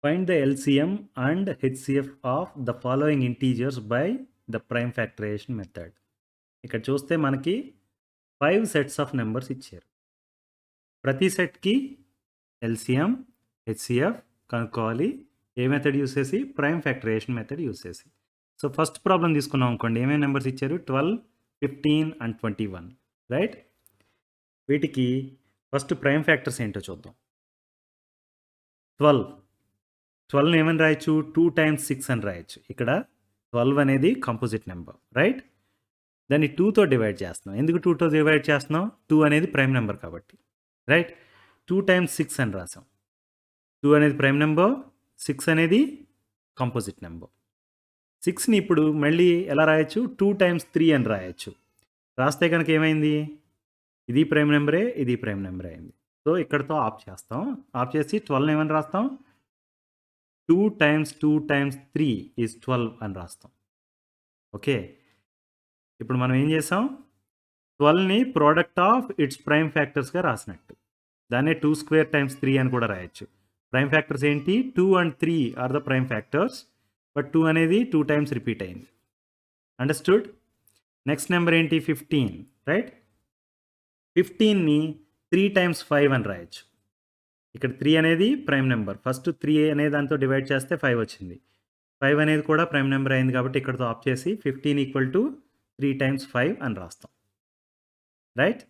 Find the LCM and HCF of the following integers by the prime factorization method. ఇక్కడ చూస్తే మనకి 5 sets of numbers ఇచ్చారు. ప్రతి సెట్‌కి ఎల్‌సీఎం, హెచ్‌సీఎఫ్ కనుక్కోవాలి. ఏ మెథడ్ యూజ్ చేసి? ప్రైమ్ ఫ్యాక్టరైజేషన్ మెథడ్ యూజ్ చేసి. సో, ఫస్ట్ ప్రాబ్లమ్ తీసుకున్నాం అనుకోండి. ఏమేమి నెంబర్స్ ఇచ్చారు? 12, 15 అండ్ 21 రైట్? వీటికి ఫస్ట్ ప్రైమ్ ఫ్యాక్టర్స్ ఏంటో చూద్దాం. 12 ఏమని రాయొచ్చు? 2 టైమ్స్ 6 అని రాయొచ్చు. ఇక్కడ 12 అనేది కంపోజిట్ నెంబర్ రైట్? దాన్ని 2తో డివైడ్ చేస్తున్నాం. ఎందుకు 2తో డివైడ్ చేస్తున్నాం? 2 అనేది ప్రైమ్ నెంబర్ కాబట్టి రైట్? 2 టైమ్స్ 6 అని రాసాం. 2 అనేది ప్రైమ్ నెంబర్, 6 అనేది కంపోజిట్ నెంబర్. 6ని ఇప్పుడు మళ్ళీ ఎలా రాయొచ్చు? 2 టైమ్స్ 3 అని రాయొచ్చు. రాస్తే కనుక ఏమైంది? ఇది ప్రైమ్ నెంబరే, ఇది ప్రైమ్ నెంబర్ అయింది. సో, ఇక్కడితో ఆఫ్ చేస్తాం. ఆఫ్ చేసి 12 ఏమని రాస్తాం? 2 టైమ్స్ 2 టైమ్స్ 3 ఈజ్ 12 అని రాస్తాం. ఓకే. ఇప్పుడు మనం ఏం చేసాం? 12ని ప్రోడక్ట్ ఆఫ్ ఇట్స్ ప్రైమ్ ఫ్యాక్టర్స్‌గా రాసినట్టు. దాన్నే 2 స్క్వేర్ టైమ్స్ 3 అని కూడా రాయొచ్చు. ప్రైమ్ ఫ్యాక్టర్స్ ఏంటి? 2 and 3 are the prime factors. But 2 అనేది 2 టైమ్స్ రిపీట్ అయింది. అండర్‌స్టూడ్? నెక్స్ట్ నెంబర్ ఏంటి? 15 రైట్? 15ని 3 టైమ్స్ 5 అని రాయొచ్చు. ఇక్కడ 3 అనేది ప్రైమ్ నెంబర్. ఫస్ట్ 3 అనే దాంతో డివైడ్ చేస్తే 5 వచ్చింది. 5 అనేది కూడా ప్రైమ్ నెంబర్ అయింది కాబట్టి ఇక్కడితో ఆఫ్ చేసి 15 ఈక్వల్ టు 3 టైమ్స్ 5 అని రాస్తాం. Right?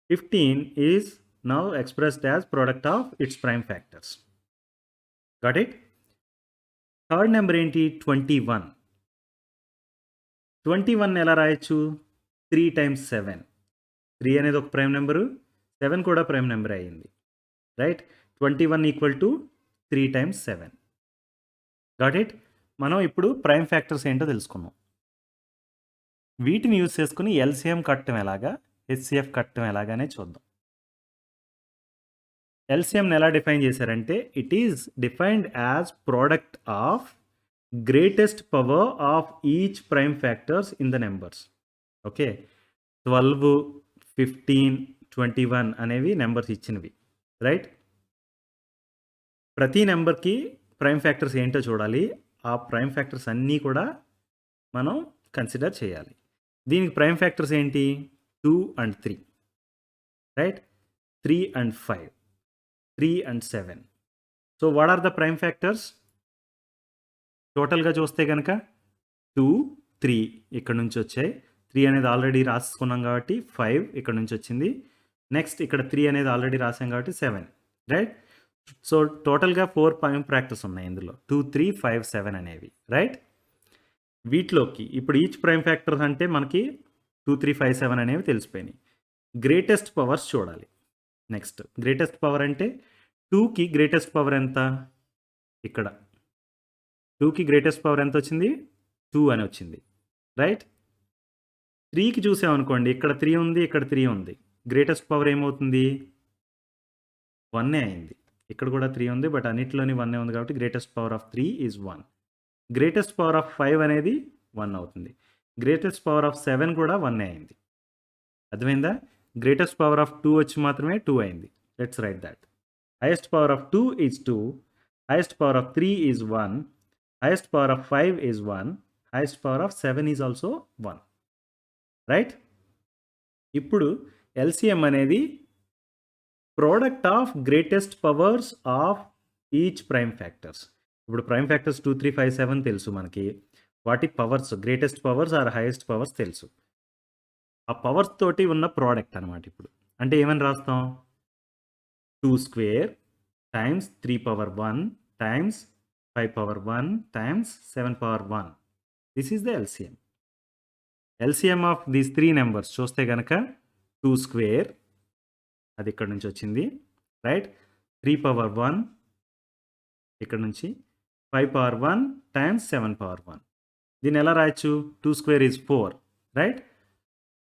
15 is now expressed as product of it's prime factors. Got it? Third number ఏంటి? 21. 21 ఎలా రాయొచ్చు? 3 టైమ్స్ 7. 3 అనేది ఒక ప్రైమ్ నెంబరు. 7 కూడా ప్రైమ్ నెంబర్ అయింది. Right? 21 equal to 3 times 7. Got it? మనం ఇప్పుడు ప్రైమ్ ఫ్యాక్టర్స్ ఏంటో తెలుసుకున్నాం. వీటిని యూజ్ చేసుకుని ఎల్‌సీఎం కట్టడం ఎలాగా? హెచ్‌సీఎఫ్ కట్టడం ఎలాగానే చూద్దాం. ఎల్‌సీఎంని ఎలా డిఫైన్ చేశారంటే it is defined as product of greatest power of each prime factors in the numbers. Okay. 12, 15, 21 అనేవి నెంబర్స్ ఇచ్చినవి రైట్? ప్రతి నెంబర్‌కి ప్రైమ్ ఫ్యాక్టర్స్ ఏంటో చూడాలి. ఆ ప్రైమ్ ఫ్యాక్టర్స్ అన్నీ కూడా మనం కన్సిడర్ చేయాలి. దీనికి ప్రైమ్ ఫ్యాక్టర్స్ ఏంటి? 2 and 3 right? 3 and 5, 3 and 7. So, what are the prime factors? టోటల్‌గా చూస్తే గనక 2, 3 ఇక్కడ నుంచి వచ్చాయి. 3 అనేది ఆల్రెడీ రాసుకున్నాం కాబట్టి 5 ఇక్కడ నుంచి వచ్చింది. నెక్స్ట్ ఇక్కడ 3 అనేది ఆల్రెడీ రాసాం కాబట్టి 7 రైట్? సో, టోటల్‌గా 4 ప్రైమ్ ఫ్యాక్టర్స్ ఉన్నాయి ఇందులో. 2, 3, 5, 7 అనేవి రైట్? వీటిలోకి ఇప్పుడు ఈచ్ ప్రైమ్ ఫ్యాక్టర్స్ అంటే మనకి 2, 3, 5, 7 అనేవి తెలిసిపోయినాయి. గ్రేటెస్ట్ పవర్స్ చూడాలి. నెక్స్ట్ గ్రేటెస్ట్ పవర్ అంటే 2కి గ్రేటెస్ట్ పవర్ ఎంత? ఇక్కడ 2కి గ్రేటెస్ట్ పవర్ ఎంత వచ్చింది? 2 అని వచ్చింది రైట్? 3కి చూసామనుకోండి ఇక్కడ 3 ఉంది, ఇక్కడ 3 ఉంది. గ్రేటెస్ట్ పవర్ ఏమవుతుంది? 1 అయింది. ఇక్కడ కూడా 3 ఉంది బట్ అన్నిటిలోని 1 ఉంది కాబట్టి greatest power of 3 is 1. Greatest power of 5 అనేది 1 అవుతుంది. గ్రేటెస్ట్ పవర్ ఆఫ్ 7 కూడా 1 అయింది. అర్థమైందా? గ్రేటెస్ట్ పవర్ ఆఫ్ 2 వచ్చి మాత్రమే 2 అయింది. Let's write that. Highest power of 2 is 2. Highest power of 3 is 1. Highest power of 5 is 1. Highest power of 7 is also 1. Right? ఇప్పుడు LCM అనేది product of greatest powers of each prime factors. ఇప్పుడు prime factors 2, 3, 5, 7 తెలుసు మనకి. వాటి powers greatest powers are highest powers తెలుసు. ఆ powers తోటి ఉన్న ప్రోడక్ట్ అనమాట ఇప్పుడు. అంటే ఏమని రాస్తాం? 2 square times 3 power 1 times 5 power 1 times 7 power 1. This is the LCM. LCM of these 3 numbers చూస్తే గనక 2 స్క్వేర్ అది ఇక్కడ నుంచి వచ్చింది రైట్? 3 పవర్ 1 ఇక్కడ నుంచి 5 పవర్ 1 టైమ్స్ 7 పవర్ 1. దీన్ని ఎలా రాయొచ్చు? 2 square is 4 right?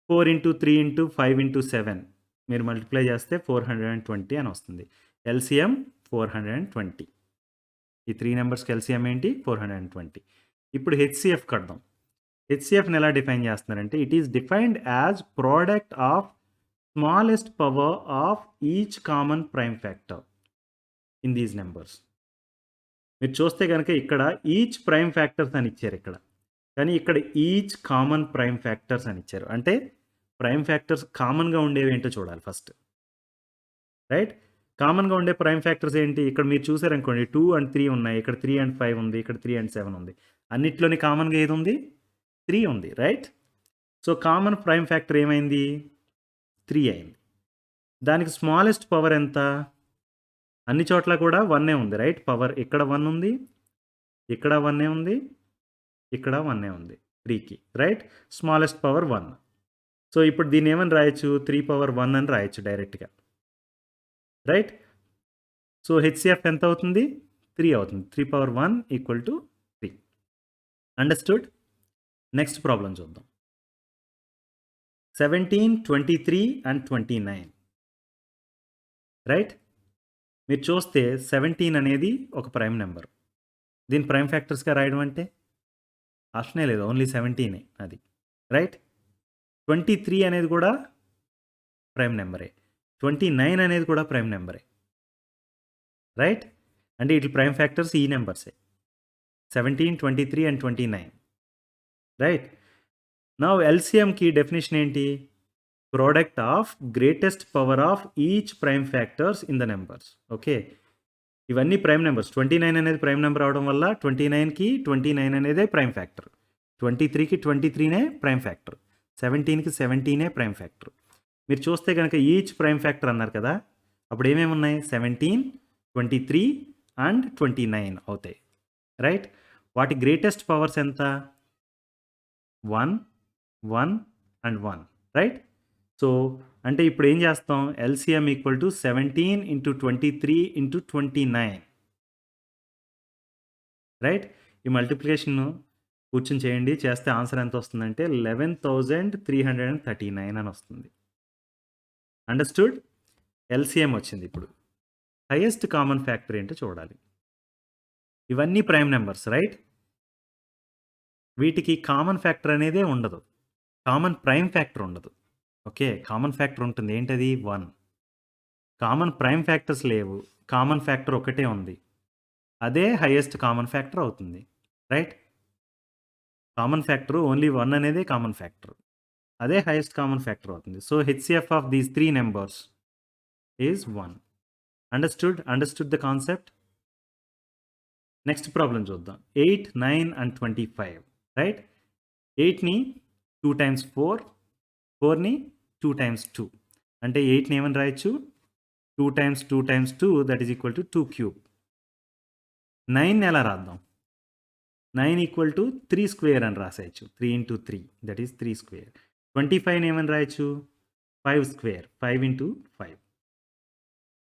4 into 3 into 5 into 7 మీరు మల్టిప్లై చేస్తే 420 అని వస్తుంది. ఎల్‌సీఎం 420. ఈ 3 నెంబర్స్‌కి ఎల్‌సీఎం ఏంటి? 420. ఇప్పుడు హెచ్‌సీఎఫ్ కడదాం. హెచ్‌సీఎఫ్‌ని ఎలా డిఫైన్ చేస్తున్నారంటే it is defined as product of smallest power of each common prime factor in these numbers. మీరు చూస్తే గనక ఇక్కడ ఈచ్ ప్రైమ్ ఫ్యాక్టర్స్ అని ఇచ్చారు ఇక్కడ. కానీ ఇక్కడ ఈచ్ కామన్ ప్రైమ్ ఫ్యాక్టర్స్ అని ఇచ్చారు. అంటే ప్రైమ్ ఫ్యాక్టర్స్ కామన్‌గా ఉండేవేంటో చూడాలి ఫస్ట్. రైట్? కామన్‌గా ఉండే ప్రైమ్ ఫ్యాక్టర్స్ ఏంటి? ఇక్కడ మీరు చూసారనుకోండి 2 అండ్ 3 ఉన్నాయి. ఇక్కడ 3 అండ్ 5 ఉంది. ఇక్కడ 3 అండ్ 7 ఉంది. అన్నిట్లోని కామన్‌గా ఏదుంది? 3 ఉంది. Right? So, common prime factor ఏమైంది? 3 అయింది. దానికి స్మాలెస్ట్ పవర్ ఎంత? అన్ని చోట్ల కూడా 1 ఉంది. రైట్? పవర్ ఇక్కడ 1 ఉంది. ఇక్కడ 1 ఉంది. ఇక్కడ 1 ఉంది 3కి. రైట్? Smallest power 1. సో, ఇప్పుడు దీన్ని ఏమని రాయొచ్చు? 3 పవర్ 1 అని రాయొచ్చు డైరెక్ట్‌గా. రైట్? సో, హెచ్‌సిఎఫ్ ఎంత అవుతుంది? 3 అవుతుంది. 3 power 1 equal to 3. Understood? Next problem చూద్దాం. 17, 23 అండ్ 29. రైట్? మీరు చూస్తే 17 అనేది ఒక ప్రైమ్ నెంబర్. దీని ప్రైమ్ ఫ్యాక్టర్స్‌గా రాయడం అంటే ఆప్షనే లేదు. ఓన్లీ 17 అది. రైట్? 23 అనేది కూడా ప్రైమ్ నెంబరే. 29 అనేది కూడా ప్రైమ్ నెంబరే. రైట్? అంటే ఇట్ల ప్రైమ్ ఫ్యాక్టర్స్ ఈ నెంబర్సే. 17, 23 అండ్ 29. రైట్? నౌ ఎల్‌సిఎంకి డెఫినిషన్ ఏంటి? Product of greatest power of each prime factors in the numbers. Okay. ఇవన్నీ ప్రైమ్ నెంబర్స్. 29 అనేది ప్రైమ్ నెంబర్ అవడం వల్ల 29కి 29 అనేదే ప్రైమ్ ఫ్యాక్టర్. 23కి 23నే ప్రైమ్ ఫ్యాక్టర్. 17కి 17నే ప్రైమ్ ఫ్యాక్టర్. మీరు చూస్తే గనక ఈచ్ ప్రైమ్ ఫ్యాక్టర్ అన్నారు కదా! అప్పుడు ఏమేమి ఉన్నాయి? 17, 23 అండ్ 29 అవుతాయి. రైట్? వాటి గ్రేటెస్ట్ పవర్స్ ఎంత? 1, 1 అండ్ 1. రైట్? సో, అంటే ఇప్పుడు ఏం చేస్తాం? LCM equal to 17 into 23 into 29. Right? ఈ మల్టిప్లికేషన్ కూర్చొని చేయండి. చేస్తే ఆన్సర్ ఎంత వస్తుందంటే 11,339 అని వస్తుంది. అండర్‌స్టూడ్? ఎల్‌సిఎం వచ్చింది ఇప్పుడు. హైయెస్ట్ కామన్ ఫ్యాక్టర్ ఏంటో చూడాలి. ఇవన్నీ ప్రైమ్ నంబర్స్. రైట్? వీటికి కామన్ ఫ్యాక్టర్ అనేదే ఉండదు. కామన్ ప్రైమ్ ఫ్యాక్టర్ ఉండదు. ఓకే. కామన్ ఫ్యాక్టర్ ఉంటుంది. ఏంటది? 1. కామన్ ప్రైమ్ ఫ్యాక్టర్స్ లేవు. కామన్ ఫ్యాక్టర్ ఒకటే ఉంది. అదే హైయెస్ట్ కామన్ ఫ్యాక్టర్ అవుతుంది. రైట్? కామన్ ఫ్యాక్టర్ ఓన్లీ 1 అనేదే కామన్ ఫ్యాక్టర్. అదే హైయెస్ట్ కామన్ ఫ్యాక్టర్ అవుతుంది. So, HCF of these 3 numbers is 1. Understood? Understood the concept? Next problem చూద్దాం. 8, 9 అండ్ 25. రైట్? 8ని 2 టైమ్స్ 4, 4ని 2 టైమ్స్ 2. అంటే 8ని ఏమని రాయొచ్చు? 2 times 2 times 2 that is equal to 2 cube. 9ని ఎలా రాద్దాం? 9 ఈక్వల్ టు 3 స్క్వేర్ అని రాసేయచ్చు. 3 ఇంటూ 3 దట్ ఈజ్ 3 స్క్వేర్. 25ని ఏమని రాయొచ్చు? 5 స్క్వేర్. 5 ఇంటూ 5.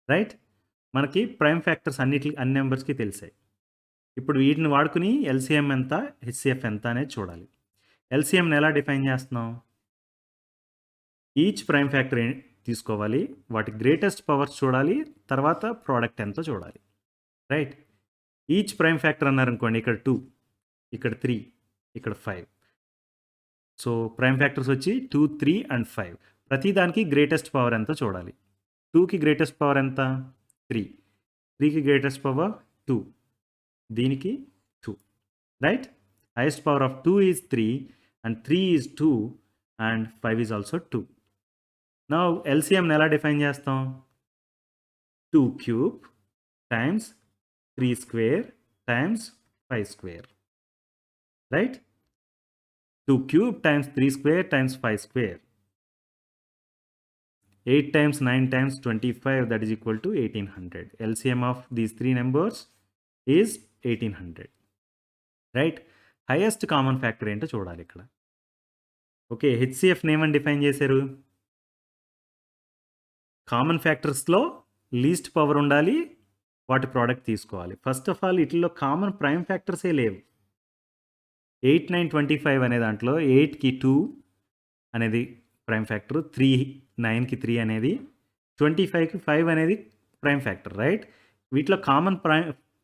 రైట్? మనకి ప్రైమ్ ఫ్యాక్టర్స్ అన్ని నంబర్స్‌కి తెలిసాయి. ఇప్పుడు వీటిని వాడుకొని ఎల్‌సిఎం ఎంత? హెచ్‌సిఎఫ్ ఎంత అనేది చూడాలి. ఎల్‌సిఎంని ఎలా డిఫైన్ చేస్తున్నాం? ఈచ్ ప్రైమ్ ఫ్యాక్టర్ తీసుకోవాలి. వాటి గ్రేటెస్ట్ పవర్స్ చూడాలి. తర్వాత ప్రోడక్ట్ ఎంతో చూడాలి. రైట్? ఈచ్ ప్రైమ్ ఫ్యాక్టర్ అన్నారనుకోండి. ఇక్కడ 2, ఇక్కడ 3, ఇక్కడ 5. సో, ప్రైమ్ ఫ్యాక్టర్స్ వచ్చి 2, 3 అండ్ 5. ప్రతి దానికి గ్రేటెస్ట్ పవర్ ఎంతో చూడాలి. 2కి గ్రేటెస్ట్ పవర్ ఎంత? 3. 3కి గ్రేటెస్ట్ పవర్ 2. దీనికి 2. Right? Highest power of 2 is 3 and 3 is 2 and 5 is also 2. Now ఎల్‌సిఎంని ఎలా డిఫైన్ చేస్తాం? 2 cube times 3 square times 5 square. Right? 2 cube times 3 square times 5 square. 8 times 9 times 25 that is equal to 1800. LCM of these 3 numbers is 1800. Right? Highest common factor ఏంటో చూడాలి ఇక్కడ. Okay. హెచ్‌సిఎఫ్‌ని ఏమని define చేశారు? Common ఫ్యాక్టర్స్‌లో least power ఉండాలి. వాటి product తీసుకోవాలి. First of all వీటిల్లో common prime ఫ్యాక్టర్సే లేవు. 8, 9, 25 అనే దాంట్లో 8కి 2 అనేది ప్రైమ్ ఫ్యాక్టర్. 3, 9కి 3 అనేది. 25కి 5 అనేది ప్రైమ్ ఫ్యాక్టర్. రైట్? వీటిలో కామన్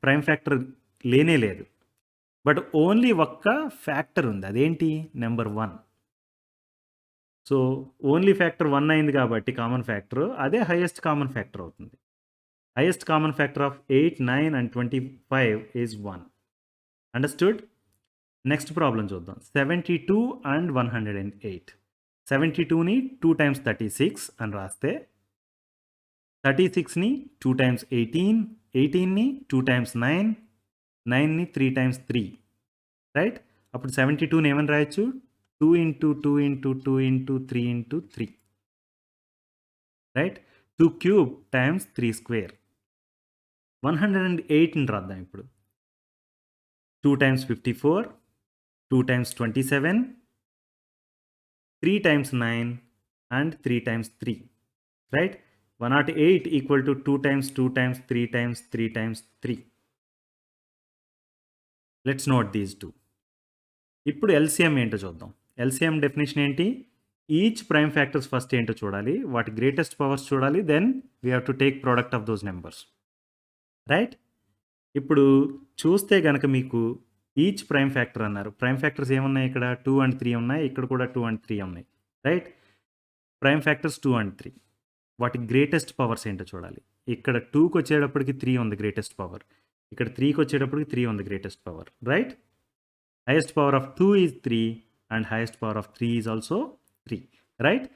ప్రైమ్ ఫ్యాక్టర్ లేనే లేదు. బట్ ఓన్లీ ఒక్క ఫ్యాక్టర్ ఉంది. అదేంటి? నెంబర్ 1. సో, ఓన్లీ ఫ్యాక్టర్ 1 అయింది కాబట్టి కామన్ ఫ్యాక్టర్ అదే హైయెస్ట్ కామన్ ఫ్యాక్టర్ అవుతుంది. highest common factor of 8, 9 and 25 is 1. Understood? Next problem చూద్దాం. 72 and 108. 72ని 2 times 36 అని రాస్తే 36ని 2 times 18, 18ని 2 times 9, 9ని 3 times 3. రైట్? అప్పుడు 72ని ఏమని రాయొచ్చు? 2 into 2 into 2 into 3 into 3. Right? 2 cube times 3 square. 108ని రాద్దాం ఇప్పుడు. 2 times 54, 2 times 27, 3 times 9 and 3 times 3. Right? 108 equal to 2 times 2 times 3 times 3 times 3. Let's note these two. ఇప్పుడు LCM ఏంటో చూద్దాం. LCM డెఫినేషన్ ఏంటి? Each prime factors first ఏంటో చూడాలి, వాటి greatest powers చూడాలి, then we have to take product of those numbers. Right? ఇప్పుడు చూస్తే గనక మీకు ఈచ్ ప్రైమ్ ఫ్యాక్టర్ అన్నారు. ప్రైమ్ ఫ్యాక్టర్స్ ఏమున్నాయి ఇక్కడ? 2 and 3 ఉన్నాయి. ఇక్కడ కూడా 2 and 3 ఉన్నాయి. రైట్? Prime factors 2 and 3. వాటి గ్రేటెస్ట్ పవర్స్ ఏంటో చూడాలి. ఇక్కడ 2కి వచ్చేటప్పటికి 3 ఉంది గ్రేటెస్ట్ పవర్. ఇక్కడ 3కి వచ్చేటప్పటికి 3 ఉంది greatest power. Right? Highest power of 2 is 3 and highest power of 3 is also 3. Right?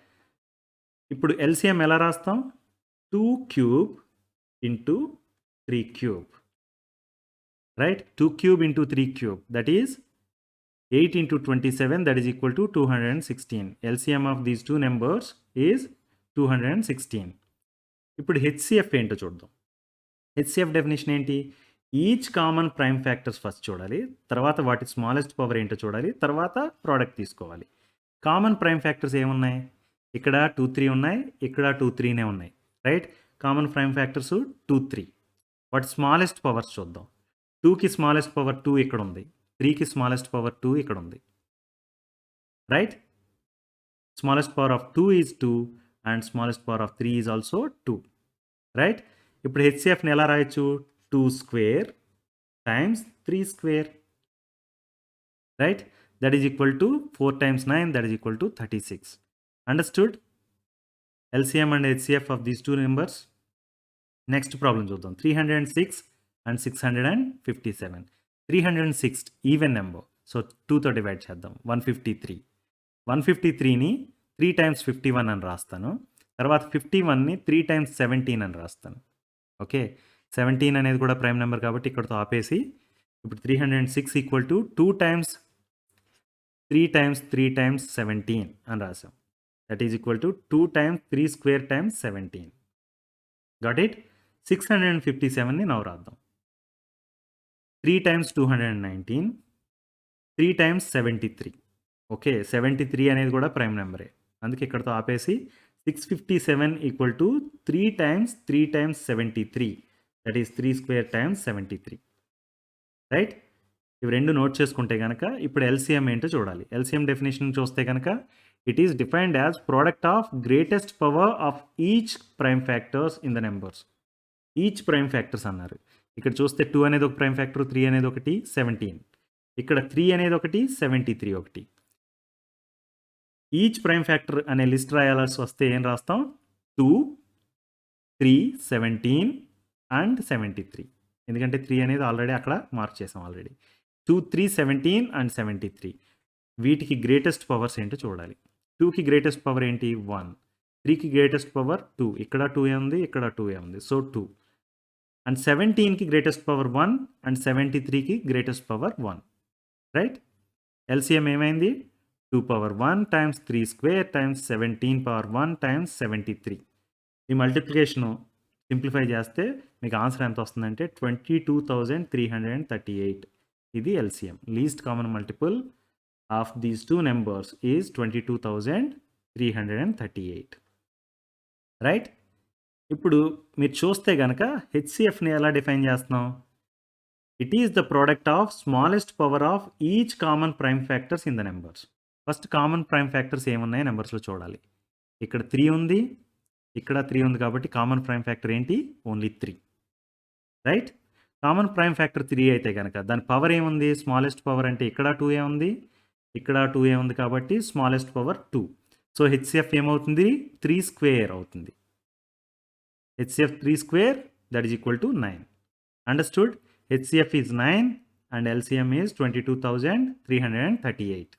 ఇప్పుడు LCM ఎలా రాస్తాం? 2 cube into 3 cube. Right? 2 cube into 3 cube, that is 8 into 27, that is equal to 216. LCM of these two numbers is 216. ఇప్పుడు HCF ఏంటో చూద్దాం. HCF definition ఏంటి? Each common prime factors first చూడాలి, తర్వాత వాటి స్మాలెస్ట్ పవర్ ఏంటో చూడాలి, తర్వాత ప్రోడక్ట్ తీసుకోవాలి. కామన్ ప్రైమ్ ఫ్యాక్టర్స్ ఏమున్నాయి? ఇక్కడ 2, 3 ఉన్నాయి, ఇక్కడ 2, 3నే ఉన్నాయి. రైట్? Common prime factors 2, 3. వాటి స్మాలెస్ట్ పవర్స్ చూద్దాం. 2కి స్మాలెస్ట్ పవర్ 2 ఇక్కడ ఉంది, 3కి స్మాలెస్ట్ పవర్ 2 ఇక్కడ ఉంది. Right? Smallest power of 2 is 2 and smallest power of 3 is also 2. Right? ఇప్పుడు HCFని ఎలా రాయొచ్చు? 2 square times 3 square. Right? That is equal to 4 times 9, that is equal to 36. Understood? LCM and HCF of these two numbers. Next problem చూద్దాం. 306 and 657. 306 even number, so 2తో divide చేద్దాం. 153. 153ని 3 times 51 అని రాస్తాను. తర్వాత 51ని 3 times 17 అని రాస్తాను. ఓకే, 17 అనేది కూడా ప్రైమ్ నెంబర్ కాబట్టి ఇక్కడతో ఆపేసి ఇప్పుడు 306 equal to 2 times 3 times 3 times 17 అని రాసాం. That is equal to 2 times 3 square times 17. Got it? 657ని నవ్వు రాద్దాం. 3 times 219, 3 times 73. ఓకే, 73 అనేది కూడా ప్రైమ్ నెంబరే, అందుకే ఇక్కడతో ఆపేసి 657 equal to 3 times 3 times 73, that is 3 square times 73. Right? ఇవి రెండు నోట్ చేసుకుంటే కనుక ఇప్పుడు LCM ఏంటో చూడాలి. LCM డెఫినేషన్ చూస్తే కనుక it is defined as product of greatest power of each prime factors in the numbers. Each prime factors అన్నారు. ఇక్కడ చూస్తే 2 అనేది ఒక ప్రైమ్ ఫ్యాక్టర్, 3 అనేది ఒకటి, 17. ఇక్కడ 3 అనేది ఒకటి, 73 ఒకటి. ఈచ్ ప్రైమ్ ఫ్యాక్టర్ అనే లిస్ట్ రాయాల్సి వస్తే ఏం రాస్తాం? 2, 3, 17 అండ్ 73. ఎందుకంటే 3 అనేది ఆల్రెడీ అక్కడ మార్క్ చేసాం ఆల్రెడీ. 2, 3, 17 అండ్ 73. వీటికి గ్రేటెస్ట్ పవర్స్ ఏంటో చూడాలి. 2కి గ్రేటెస్ట్ పవర్ ఏంటి? 1. 3కి గ్రేటెస్ట్ పవర్ 2. ఇక్కడ 2 ఉంది, ఇక్కడ 2 ఉంది, సో 2. అండ్ 17కి గ్రేటెస్ట్ పవర్ 1 అండ్ 73కి గ్రేటెస్ట్ పవర్ 1. రైట్? LCM ఏమైంది? 2 power 1 times 3 square times 17 power 1 times 73. ఈ మల్టిప్లికేషను సింప్లిఫై చేస్తే మీకు ఆన్సర్ ఎంత వస్తుందంటే 22,338. ఇది LCM. Least common multiple of these two numbers is 22,338. Right? ఇప్పుడు మీరు చూస్తే కనుక HCFని ఎలా డిఫైన్ చేస్తున్నాం? It is the product of smallest power of each common prime factors in the numbers. First common prime factors ఏమున్నాయి నెంబర్స్లో చూడాలి. ఇక్కడ 3 ఉంది, ఇక్కడ 3 ఉంది కాబట్టి కామన్ ప్రైమ్ ఫ్యాక్టర్ ఏంటి? Only 3. Right? Common prime factor 3 అయితే కనుక దాని పవర్ ఏముంది? స్మాలెస్ట్ పవర్ అంటే ఇక్కడ 2a ఉంది, ఇక్కడ 2a ఉంది కాబట్టి స్మాలెస్ట్ పవర్ 2. సో HCF ఏమవుతుంది? 3 square అవుతుంది. HCF 3 square that is equal to 9. Understood? HCF is 9 and LCM is 22,338.